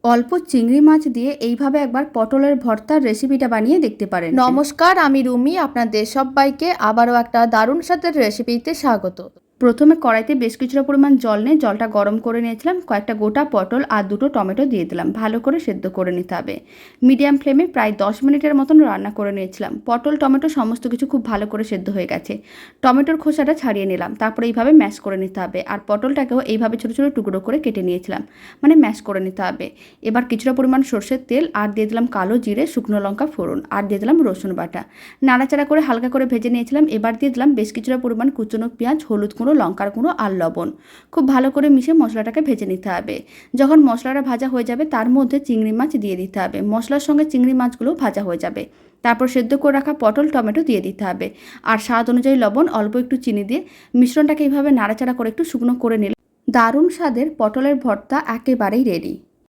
অল্প চিংড়ি মাছ দিয়ে এইভাবে একবার পটলের ভর্তার রেসিপিটা বানিয়ে দেখতে পারেন। নমস্কার, আমি রুমি। আপনাদের সবাইকে আবারও একটা দারুণ স্বাদের রেসিপিতে স্বাগত। প্রথমে কড়াইতে বেশ কিছুটা পরিমাণ জল নিয়ে জলটা গরম করে নিয়েছিলাম। কয়েকটা গোটা পটল আর দুটো টমেটো দিয়ে দিলাম। ভালো করে সেদ্ধ করে নিতে হবে। মিডিয়াম ফ্লেমে প্রায় 10 মিনিটের মতন রান্না করে নিয়েছিলাম। পটল টমেটো সমস্ত কিছু খুব ভালো করে সেদ্ধ হয়ে গেছে। টমেটোর খোসাটা ছাড়িয়ে নিলাম। তারপরে এইভাবে ম্যাশ করে নিতে হবে। আর পটলটাকেও এইভাবে ছোটো ছোটো টুকরো করে কেটে নিয়েছিলাম, মানে ম্যাশ করে নিতে হবে। এবার কিছুটা পরিমাণ সর্ষের তেল আর দিয়ে দিলাম কালো জিরে, শুকনো লঙ্কা ফোড়ন আর দিয়ে দিলাম রসুন বাটা। নাড়াচাড়া করে হালকা করে ভেজে নিয়েছিলাম। এবার দিয়ে দিলাম বেশ কিছুটা পরিমাণ কুচনো পেঁয়াজ, হলুদ গুঁড়ো, লঙ্কার গুঁড়ো আর লবণ। খুব ভালো করে মিশিয়ে মশলাটাকে ভেজে নিতে হবে। যখন মশলাটা ভাজা হয়ে যাবে তার মধ্যে চিংড়ি মাছ দিয়ে দিতে হবে। মশলার সঙ্গে চিংড়ি মাছগুলো ভাজা হয়ে যাবে। তারপর সেদ্ধ করে রাখা পটল টমেটো দিয়ে দিতে হবে। আর স্বাদ অনুযায়ী লবণ, অল্প একটু চিনি দিয়ে মিশ্রণটাকে এইভাবে নাড়াচাড়া করে একটু শুকনো করে নিলে দারুণ স্বাদের পটলের ভর্তা একেবারেই রেডি।